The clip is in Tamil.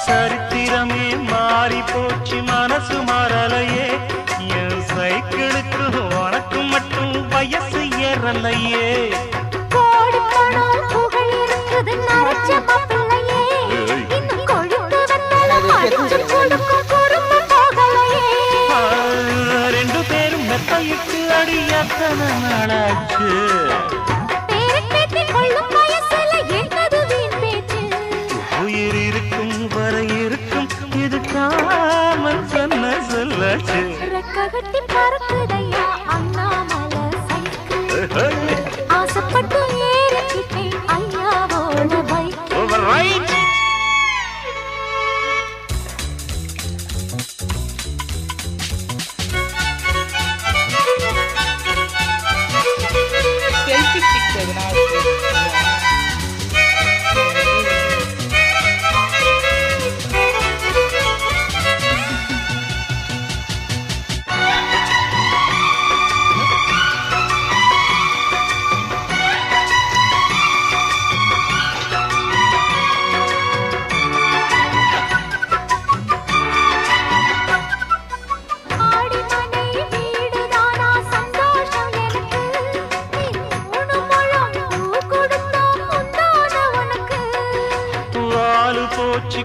சரித்திரமே மாறி போச்சு மனசு மாறலையே என் சைக்கிளுக்கு உனக்கு மட்டும் வயசு ஏறலையே கோடி பணம் புகழ் இருக்குது நரைச்ச மாப்பிள்ளையே இன்னும் கொழுப்பு வந்தாலும் அடிச்சு கொடுக்கும் குடும்பம் போகலையே ரெண்டு பேரும் மெத்தையிட்டு அடி எத்தனை நாளாச்சு பேரை பேத்தி கொள்ளும் வயசுல என்னது வீண் பேச்சு உயிர் இருக்கும் வரை